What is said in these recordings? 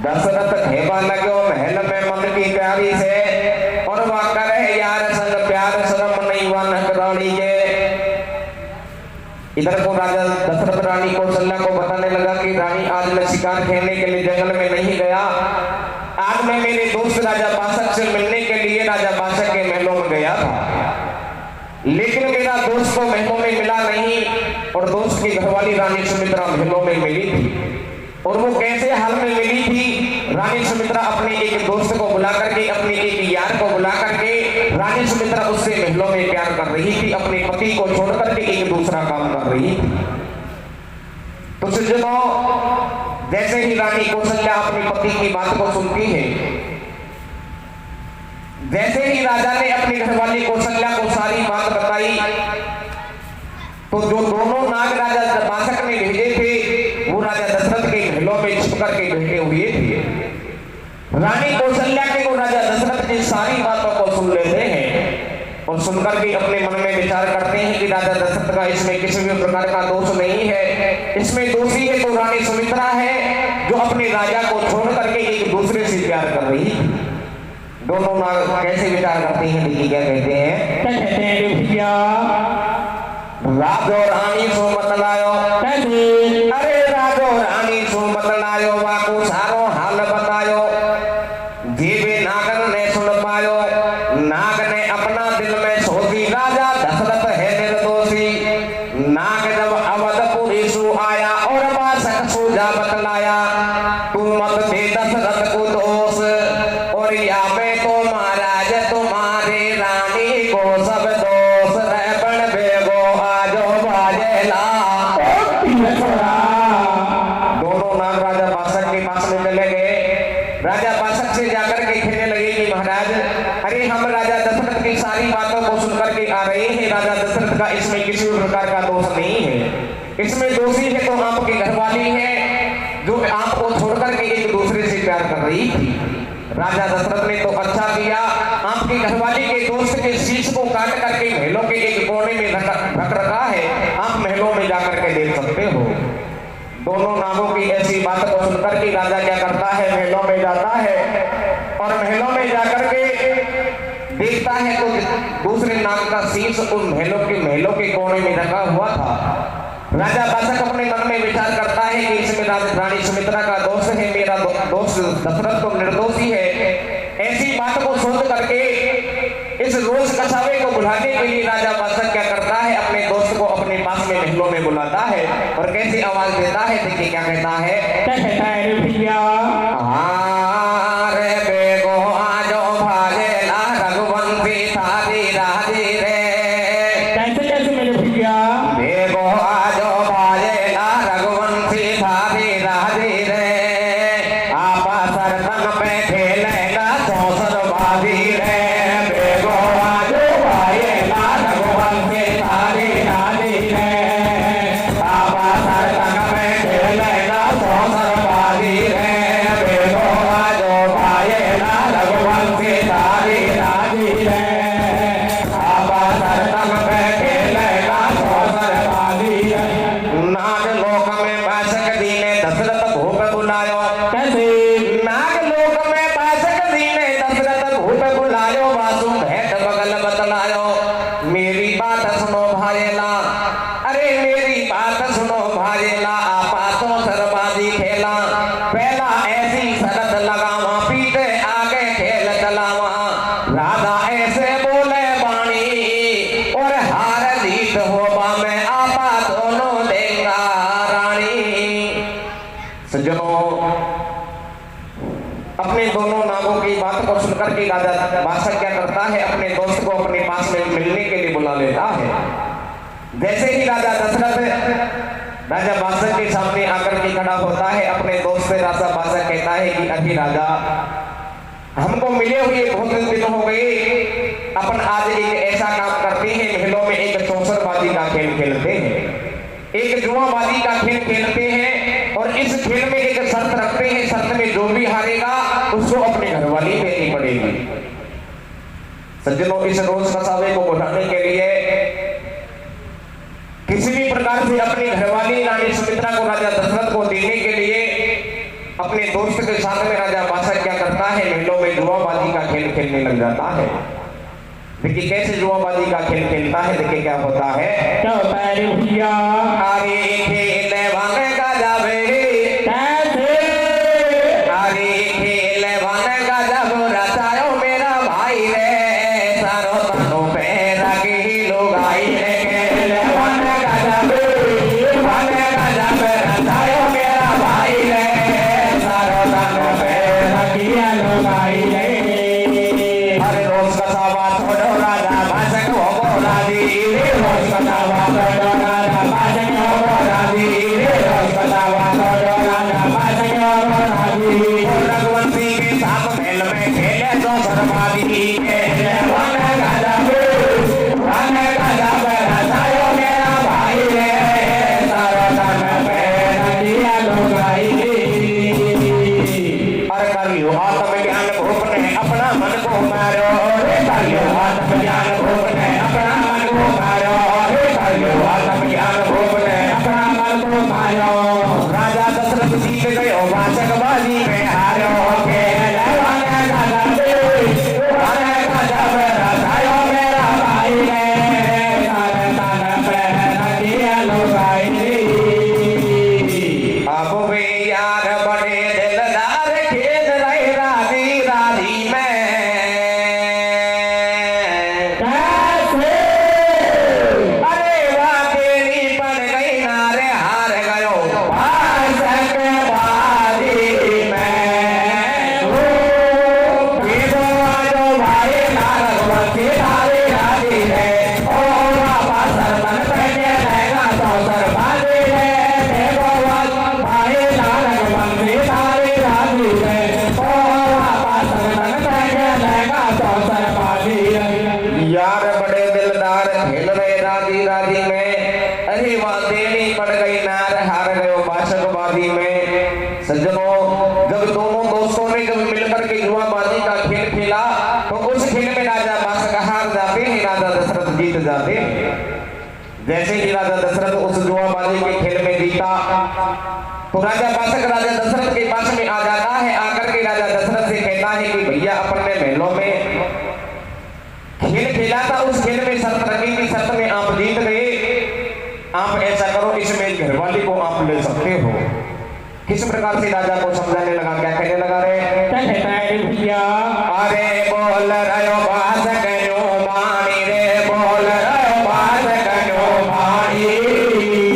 दशरथ खेबा लगो महल में मन की प्यारी से और वह करे यार संग प्यार शर्म नहीं वन रानी के। इधर को राजा दशरथ रानी कौशल्या को बताने लगा कि रानी आज मैं शिकार खेलने के लिए जंगल में नहीं गया, आज मैं मेरे दोस्त राजा बासक से मिलने के लिए राजा बासक के महलों में गया था, लेकिन मेरा दोस्त तो महलों में मिला नहीं और दोस्त की घरवाली रानी सुमित्रा महलों में मिली थी। और वो कैसे हाल में मिली थी? रानी सुमित्रा अपने एक दोस्त को बुला करके, अपने एक यार को बुला करके रानी सुमित्रा उससे महलों में प्यार कर रही थी, अपने पति को छोड़ करके एक दूसरा काम कर रही थी। तो सज्जनों, जैसे ही रानी कौशल्या अपने पति की बात को सुनती है, जैसे ही राजा ने अपनी घरवाली कौशल्या को सारी बात बताई, तो जो दोनों नाग राजा बासक ने भेजे थे वो राजा दशरथ के महलों में छिप करके बैठे हुए थे। रानी कौशल्या के वो राजा दशरथ की सारी बातों को सुन लेते हैं और सुनकर के अपने मन में विचार करते हैं कि राजा दशरथ का इसमें किसी भी प्रकार का दोष नहीं है, इसमें दोषी है तो रानी सुमित्रा है जो अपने राजा को छोड़ करके एक दूसरे से प्यार कर रही है। दोनों नाग कैसे विचार करते हैं? देखिए क्या कहते हैं। क्या कहते हैं भैया? राजो रानी सो बतलायो, अरे राजो रानी सो बतलायो, वाको सारो हाल बतायो। जीवे नागन ने सुन पायो, नाग ने अपना दिल में सोची राजा दशरथ है निर्दोषी। नाग जब अवधपुरी सु आया और बासक सूझा बतलाया, तू मत दे दशरथ को दोष और या मैं तो महाराज तुम्हारे रानी को सब दोष रह बेगो आजो बाजेला। दोनों नाग राजा बासक के पास में चले गए। राजा बासक से जाकर के कहने लगे कि महाराज, अरे हम राजा दशरथ की सारी बातों को सुनकर के आ रहे हैं, राजा दशरथ का इसमें किसी भी प्रकार का दोष नहीं है, इसमें दोषी है तो आपकी घरवाली है जो आपको छोड़कर के एक दूसरे से प्यार कर रही थी। राजा दशरथ ने तो अच्छा किया, आपकी घरवाली के दोस्त के शीश को काट करके महलों के एक कोने में रख रखा है, आप महलों में जाकर के देख सकते हो। दोनों नागों की ऐसी बात को सुनकर के राजा क्या करता है, महलों में जाता है और महलों में जाकर के देखता है तो दूसरे नाग का शीश उन महलों के कोने में रखा हुआ था। राजा बासक अपने मन में विचार करता है कि इसमें रानी सुमित्रा का दोष है, मेरा दोस्त दशरथ तो निर्दोषी है। ऐसी बात को सोच करके इस रोज कछावे को बुलाने के लिए राजा बासक क्या करता है, अपने दोस्त को अपने पास में महलों में बुलाता है और कैसी आवाज देता है। देखिए क्या कहता है। क्या कहता है भैया? रे बेगो आजो भाजेला रघुवंशी थारी राजी रे। कैसे कैसे मेरे भैया? बेगो आजो भाजेला रघुवंशी थारी राजी रे, आपा सरकन पे खेलेगा चौसर बाजी रे। बेगो आजो भाजेला रघुवंशी थारी राजी रे, आपा सरकन पे खेलेगा चौसर बाजी रे। बेगो आजो भाजेला रघुवंशी थारी राजी रे, आपा सरकन पे खेलेगा चौसर बाजी रे। नाग लोक में बासक दीने दशरथ भूप बुलायो। कैसे? नाग लोक में बासक दीने दशरथ भूप बुलायो, वासु भेंट बगल बतलायो। मेरी बात सुनो भाजेला, अरे मेरी बात सुनो भाजेला, आपा तो सरबाजी खेला। पहला ऐसी शरत लगावा, पीछे आगे खेल चलावा। राधा ऐसे बोले बाणी और हार जीत होबा में आपा दोनों देगा रानी। सज्जनों, अपने दोनों नागों की बात को सुनकर के राजा बासक क्या करता है, अपने दोस्त को अपने पास में मिलने के लिए बुला लेता है। जैसे ही राजा दशरथ राजा बासक के सामने आकर के खड़ा होता है, अपने दोस्त से राजा बासक कहता है कि अभी राजा, हमको मिले हुए बहुत दिन हो गए, अपन आज एक ऐसा काम करते हैं, महलों में एक चौसरबाजी का खेल खेलते हैं, एक जुआबाजी का खेल खेलते हैं और इस खेल में एक शर्त रखते हैं, शर्त में जो भी हारेगा उसको अपने घरवाली देनी पड़ेगी। सज्जनों, इस रोज कसावे को बुलाने के लिए किसी भी प्रकार से अपनी घरवाली रानी सुमित्रा को राजा दशरथ को देने के लिए अपने दोस्त के साथ में राजा बादशाह क्या करता है, महलों में जुआबाजी का खेल खेलने लग जाता है। देखिए कैसे जुआबाजी का खेल खेलता है, देखिए क्या होता है। क्या होता है भैया? अरे खेल भाने का जावे कैसे? अरे खेल भाने का जब रचायो मेरा भाई रे, सारो तनो पैरा की लोग आई रे। खेल भाने का जब रचायो मेरा भाई रे, सारो तनो पैरा की लोग आई रे। अरे रोज का सावा छोड़ो राजा बादशाह को बोला दी, रोज का सावा छोड़ो राजा बादशाह को बोला दी, रोज का सावा छोड़ो राजा बादशाह को बोला दी। रघुवंशी के साथ मेल में खेले तो बर्बादी, खेले वाने राजा रचायो मेरा भाई रे, सारो तन पैरा किया लोग आई रे। और करियो आत्मज्ञान भूप ने अपना मन को मारो रे, करियो आत्मज्ञान भूप ने अपना मन को मारो रे, करियो आत्मज्ञान भूप ने अपना मन को मारो। राजा दशरथ जीत गयो वाचकबाजी में हारो, खेल वाने रचायो मेरा भाई रे, सारे तन पैरा किया लोग आई रे। अब वे यार बड़े दिलदार खेल रहे राधी राधी में, कैसे? अरे वाह तेरी पड़ गई नारे हार गयो वाचकबाजी में। भेदो आजो भाई रघुवंशी थारी राधी रे, ओ वापस सरपन पहने रहेगा तो सरबाजी रे। भेदो आजो भाई रघुवंशी थारी राधी रे, ओ वापस सरपन पहने रहेगा तो सरबाजी रे। यार बड़े दिलदार खेल रहे राधी राधी में, अरे वाह देनी पड़ गई नार हार गयो बादशाहबाजी में। सज्जनों, जब दोनों दोस्तों ने जब मिलकर के जुआबाजी का खेल खेला तो उस खेल में राजा बादशाह हार जाते हैं, राजा दशरथ जीत जाते हैं। जैसे ही राजा दशरथ उस जुआबाजी के खेल में जीता तो राजा बादशाह राजा दशरथ के पास में आ जाता है। आकर के राजा दशरथ से कहता है कि भैया अपने महलों में खेल खेला था, उस खेल में शर्त रखी थी, शर्त में आप जीत गए। आप ऐसा करो, इसमें घरवाली को आप ले सकते हो। किस प्रकार से राजा को समझाने लगा, क्या कहने लगा रे? क्या कहता है भैया? अरे बोल रयो बादशाह कनो बाणी रे, बोल रयो बादशाह कनो बाणी।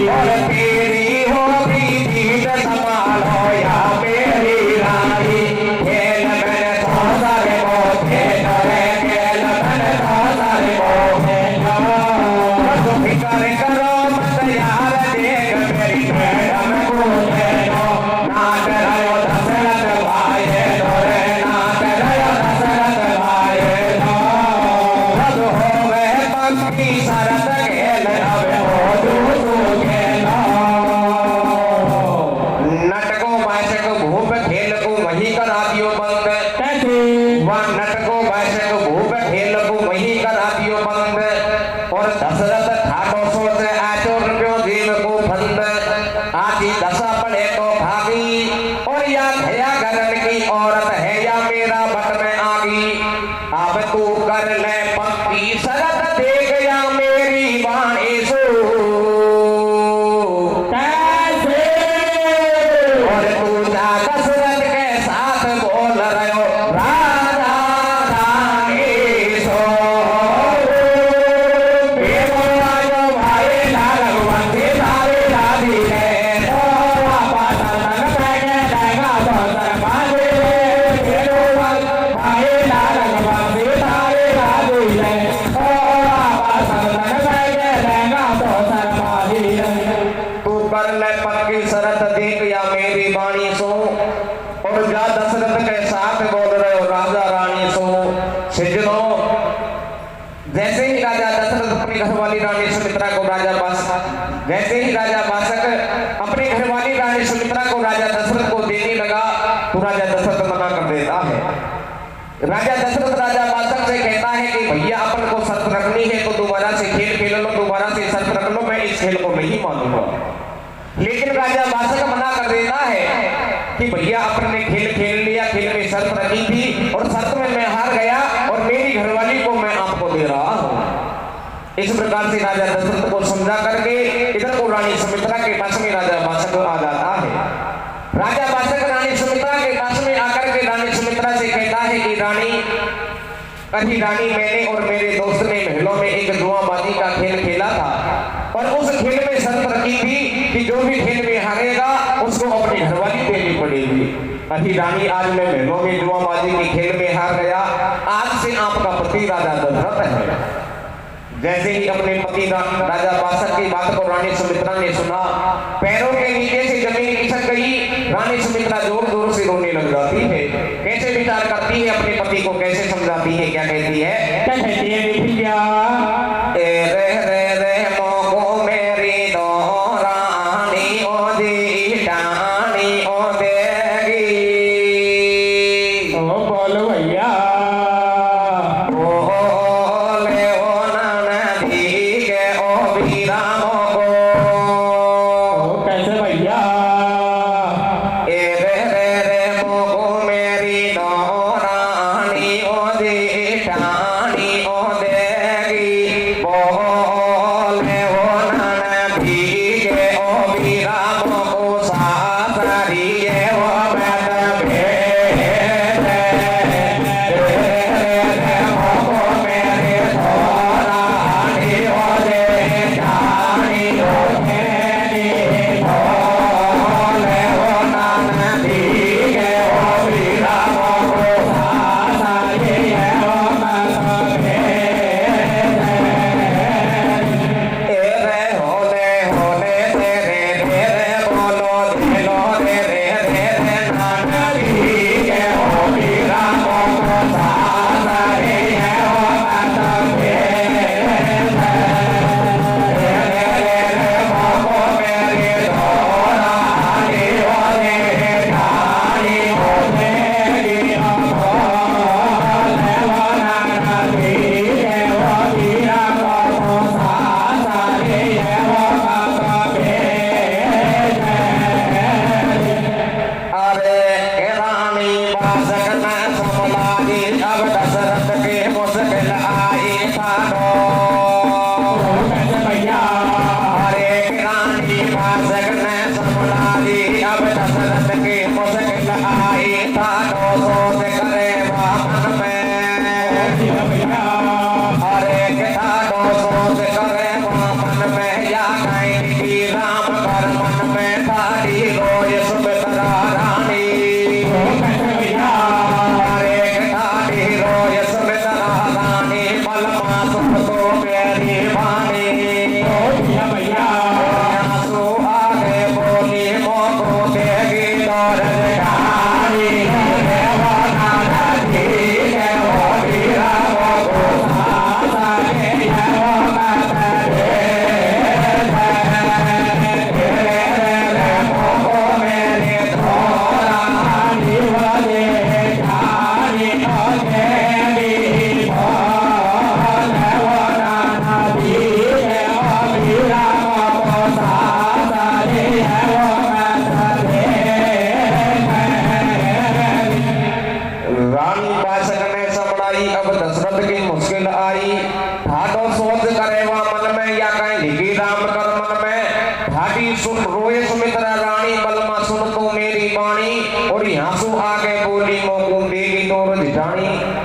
और तेरी हो प्रीति संभालो या मेरी रानी, खेल मैंने तो सारे को खेल रे, खेल मैंने तो सारे को खेल। तो फिकर करो मत यार, देख मेरी मैडम को खेलो। नाच रयो दशरथ भाई तोरे, नाच रयो दशरथ भाई तो। रद हो गए पंक्ति शरत खेल, अब हो दूसरो खेलो। नटको बादशाह भूप खेल को वही करा दियो बंद, कैसे? वह नटको बादशाह भूप खेल को वही करा दियो बंद। और दशरथ ठाडो सोच आचो रुपयो जीव को फंद, आदि दशा पड़े तो भागी। और या भया गगन की औरत है या मेरा बट में आगी। अब तू कर ले पंक्ति शरत, देख या मेरी वाणी सो। कैसे? और तू जा दशरथ के साथ बोल रयो राजा रानी सो। भेदो आजो भाई रघुवंशी थारी राधी रे, ओ वापस सरपन पहने रहेगा तो सरबाजी रे। भेदो आजो भाई रघुवंशी थारी राधी रे, ओ वापस सरपन पहने रहेगा तो सरबाजी रे। तू कर ले पक्की शरत, देख या मेरी वाणी सो। और जा दशरथ के साथ बोल रहे हो राजा रानी सो। सज्जनों, जैसे ही राजा दशरथ अपनी घरवाली रानी सुमित्रा को राजा बादशाह, जैसे ही राजा बादशाह अपनी घरवाली रानी सुमित्रा को राजा दशरथ को देने लगा तो राजा दशरथ मना कर देता है। राजा दशरथ राजा बादशाह से कहता है कि भैया अपन को शर्त रखनी है तो दोबारा से खेल खेल लो, दोबारा से शर्त रख लो, मैं इस खेल को मानूंगा। लेकिन राजा बादशाह मना कर देता है कि भैया अपने खेल खेल लिया, खेल में शर्त रखी थी और शर्त में मैं हार गया और मेरी घरवाली को मैं आपको दे रहा हूँ। इस प्रकार से राजा दशरथ को समझा करके इधर को रानी सुमित्रा के पास में राजा बादशाह आ जाता है। राजा बादशाह रानी सुमित्रा के पास में आकर के रानी सुमित्रा से कहता है कि रानी, अभी रानी मैंने और मेरे दोस्त ने महलों में एक जुआबाजी का खेल खेला था और उस खेल में शर्त रखी थी कि जो भी खेल में हारेगा उसको अपनी घरवाली देनी पड़ेगी। अभी रानी, आज मैं महलों में जुआबाजी के खेल में हार गया, आज से आपका पति राजा दशरथ है। जैसे ही अपने पति राजा बादशाह की बात को रानी सुमित्रा ने सुना, पैरों के नीचे से जमीन खिसक गई। रानी सुमित्रा जोर जोर से रोने लग जाती है। कैसे विचार करती है, अपने पति को कैसे समझाती है, क्या कहती है? क्या कहती है भैया? रे रे रे मोको मेरी दो रानी ओ दी डानी ओ देगी। ओ बोलो भैया।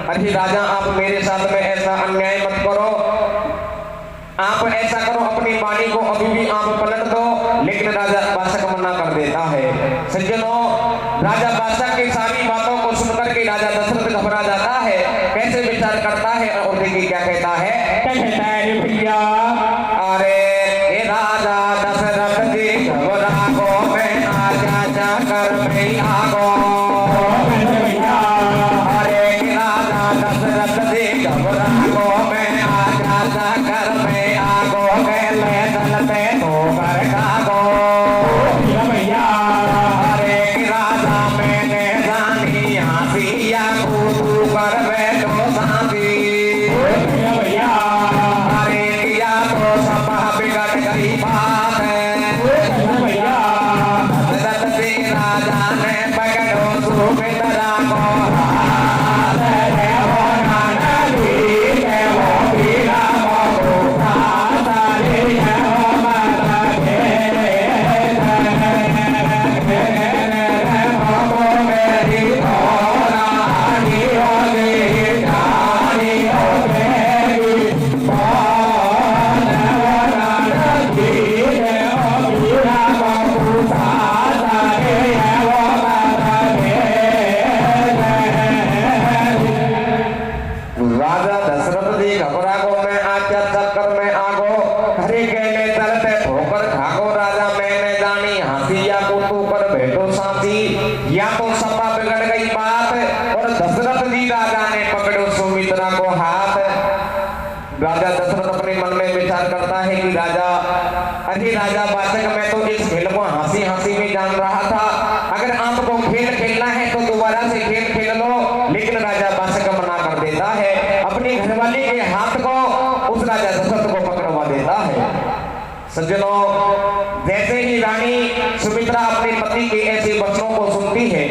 अरे राजा, आप मेरे साथ में ऐसा अन्याय मत करो, आप ऐसा करो अपनी वाणी को अभी भी आप पलट दो। लेकिन राजा बादशाह मना कर देता है। सज्जनों, राजा बादशाह की सारी बातों को सुनकर के राजा दशरथ घबरा जाता है, कैसे विचार करता है और देखिए क्या कहता है। क्या कहता है भैया? अरे राजा दशरथ जी घबरा गो, मैं आजा जाकर मैं आगो। अरे राजा दशरथ जी घबरा गो, मैं आजा जाकर मैं आगो। ले चलते तो कर कागो भैया। अरे राजा मैंने जानी हंसिया तू कर बैठो शादी भैया। अरे किया तो सब बिगड़ गई बात है। राजा ने पकड़ो सुमित्रा को हाथ रे हो नानकी के वो बीरा को साता रे हो माता के हो मेरी रानी हो गई रानी हो गई राजा दशरथ जी घबरा गो मैं आज्ञा चक्कर में आगो हरे कहने चलते ठोकर खागो राजा मैंने जानी हाथी या को तू कर बैठो साथी या तो सपा बिगड़ गई बात और दशरथ जी राजा ने पकड़ो सुमित्रा को हाथ। राजा दशरथ अपने मन में विचार करता है कि राजा अरे राजा बाचक मैं तो इस खेल को हंसी हंसी में जान रहा था, अगर आपको खेल खेलना है तो दोबारा से खेल खेल लो, लेकिन राजा बाचक मना कर देता है, अपनी घरवाली के हाथ को उस राजा दशरथ को पकड़वा देता है। सज्जनों, जैसे ही रानी सुमित्रा अपने पति के ऐसे वचनों को सुनती है,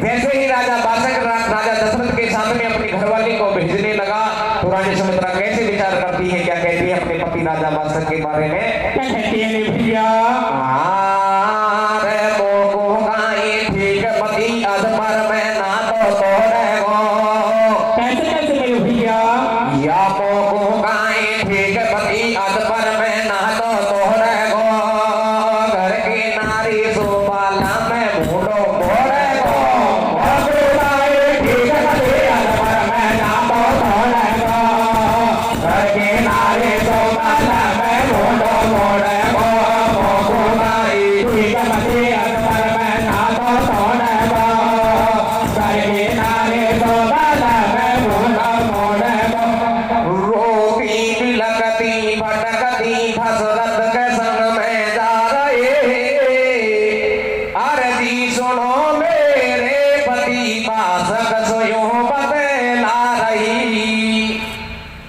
वैसे ही राजा बाचक राजा दशरथ के सामने अपनी घरवाली को भेजने लगा। तो रानी सुमित्रा कैसे विचार करती है, क्या कहती है अपने पति राजा बाचक के बारे में? क्या कहती है भैया? रे मोको गाई ठीक पति अध पर मैं ना तो तोरे गो। कैसे कैसे मेरे भैया? या मोको गाई ठीक पति अध पर मैं ना तो तोरे गो। घर की नारी सुबाला में बूढ़ो मोरे गो। मोको गाई ठीक पति अध पर मैं ना तो तोरे गो। घर की नारी सुबाला में बूढ़ो मोरे गो। मोको गाई ठीक पति अध पर मैं ना तो तोरे गो। घर की नारी सुबाला में बूढ़ो मोरे गो। रोती बिलकती भटकती फसरत के संग में जा रहे। अर्जी सुनो मेरे पति बाचक सोयो बतला रही।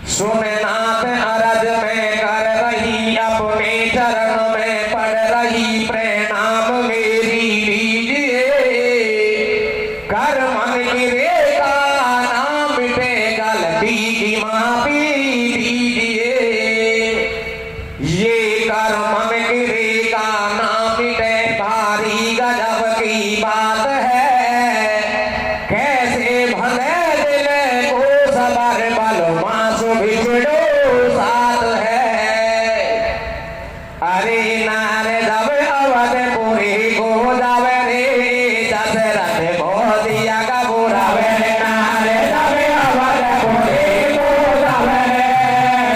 सुननाथ अरज में कर रही, अपने चरण में पड़ रही, प्रणाम मेरी लीजिए। कर मन की रेखा नाम मिटे, गलती की माफी दीजिए। ये कर मन की रेखा नाम मिटे, भारी गजब की बात है। कैसे भले दिल को सबर बल मासु बिछड़ो साथ है। अरे नारे जब अवध पूरी को जावे रे, दशरथ को दिया का बुरा वे। नारे जब अवध पूरी को जावे रे,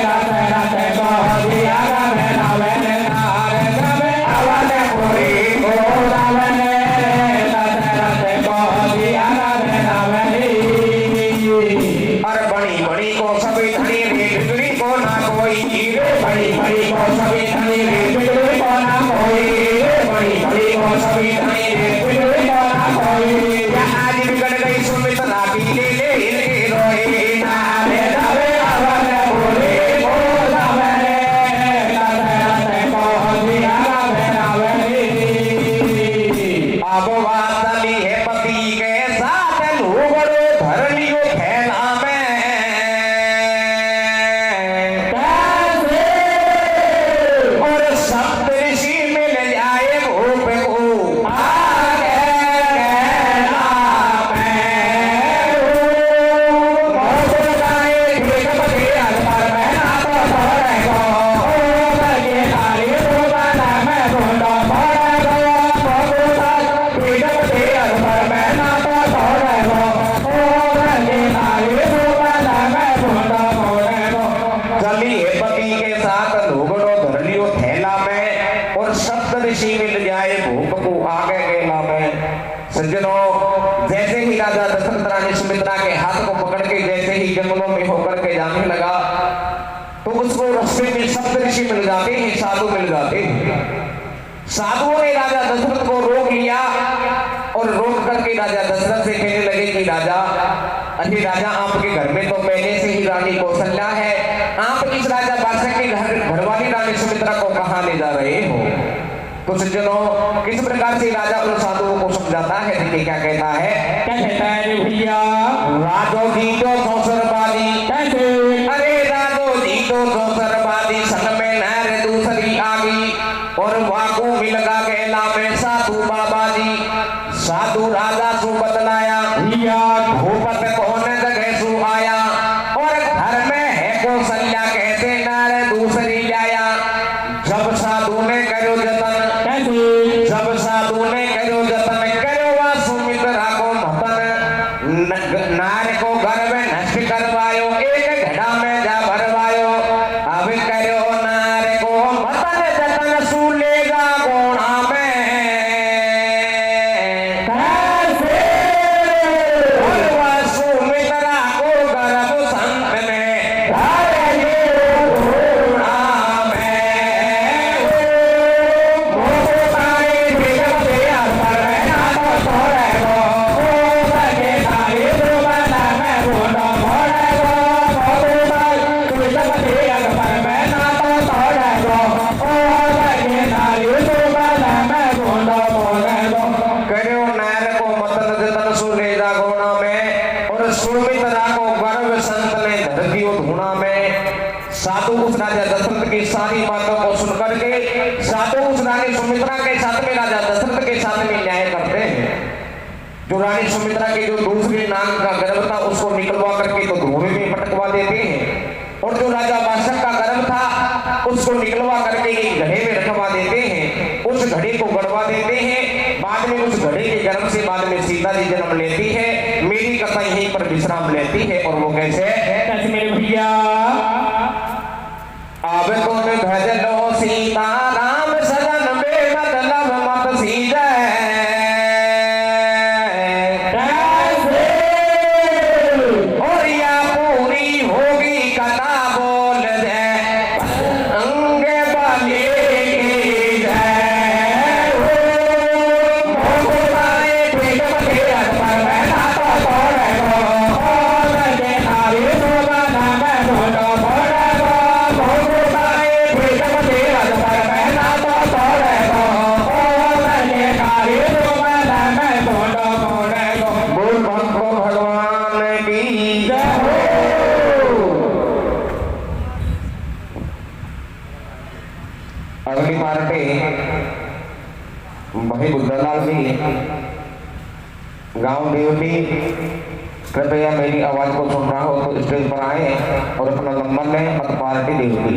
दशरथ को दिया का बुरा वे। नारे जब अवध पूरी को जावे रे, दशरथ को दिया का बुरा वे। और बड़ी बड़ी को सभी धनी रे, बिगड़ी को ना कोई रे। बड़ी बड़ी को सभी धनी रे, बिगड़ी को ना कोई रे। बड़ी बड़ी को सभी धनी रे, बिगड़ी को ना कोई। या आज बिगड़ गई सुमित्रा की ले ले रोए। नारे जावे अवध पूरी को जावे रे, दशरथ को दिया का बुरा वे। अब बात चली है पति के साथ, लूगड़ो धर लियो थैला में। और सप्त ऋषि मिल जाए भूप को, आगे कहना मैं मोको गाए ठीक पति अध पर मैं ना तो तोरे गो। घर की नारी सुबाला में बूढ़ो मोरे गो। मोको गाए ठीक पति अध पर मैं ना तो तोरे गो। घर की नारी सुबाला में बूढ़ो मोरे गो। चलिए पति के साथ लूगड़ो धर लियो थैला में, और सप्त ऋषि मिल जाए भूप को, आगे कहना मैं। सज्जनों, जैसे ही राजा दशरथ रानी सुमित्रा के हाथ को पकड़ के जैसे ही जंगलों में होकर के जाने लगा, तो उसको रास्ते में सप्त ऋषि मिल जाते हैं, साधु मिल जाते हैं। साधुओं ने राजा दशरथ को रोक लिया, और रोक करके राजा दशरथ से कहने लगे कि राजा, अरे राजा आपके घर में तो पहले से ही रानी कौशल्या है, आप इस राजा बादशाह के घरवाली रानी सुमित्रा को कहाँ ले जा रहे हो? तो सज्जनों किस प्रकार से राजा उन साधुओं को समझाता है, देखिए क्या कहता है। क्या कहता है रे भैया? राजो जी तो सौसरबादी, कैसे? अरे राजो जी तो सौसरबादी, सन में नहर दूसरी आगी, और वाकू मिल गा गेला में साधु बाबा जी। साधु राजा सु बतलाया, भैया भूपत कौन जगह सु आया, और घर में है कौशल्या कहते नहर दूसरी जाया। जब साधु ने करो जतन, कैसे? जब साधु ने करो जतन, करो वा सुमित्रा को मतन, नार को घर में नष्ट करवायो, एक घड़ा में जा भरवायो। अब करो नार को मतन जतन, सुलेगा गोणा में। कैसे? और वा सुमित्रा को गर्भ संत ने करो नार को मतन जतन, सुलेगा गोणा में, और सुमित्रा को गर्भ संत ने धर दियो धूणा में। साधु उस राजा दशरथ की सारी बातों को सुनकर के साधु उस रानी सुमित्रा के साथ में राजा दशरथ के साथ में न्याय करते हैं। जो रानी सुमित्रा की जो दूसरी नाग का गर्भ था उसको निकलवा करके तो धुएं में पटकवा देते हैं, और जो राजा बादशाह का गर्भ था उसको निकलवा करके एक घड़े में रखवा देते हैं, उस घड़े को गड़वा देते हैं। बाद में उस घड़े के गर्भ से बाद में सीता जी जन्म लेती है। मेरी कथा यहीं पर विश्राम लेती है, और वो कैसे? कैसे मेरे भैया? अब तुम भज लो सीता राम सजन, बेमतलब मत सीजे। कैसे? और या पूरी होगी कथा बोल दे, अंगे बाले की जय। मोहब्बताए ठीक बखेरत पर मैं ना तो तोड़े गो, और के नारी सुबह मैं बोलो बोले गो। मोहब्बताए ठीक बखेरत पर मैं ना तो तोड़े गो, और के नारी सुबह मैं बोलो बोले गो। बोल भक्तो भगवान की जय हो। अगली पार्टी भाई बुद्धलाल जी, गांव देवती, कृपया मेरी आवाज को सुन रहा हो तो स्टेज पर आए और अपना नंबर लें और पार्टी देवती।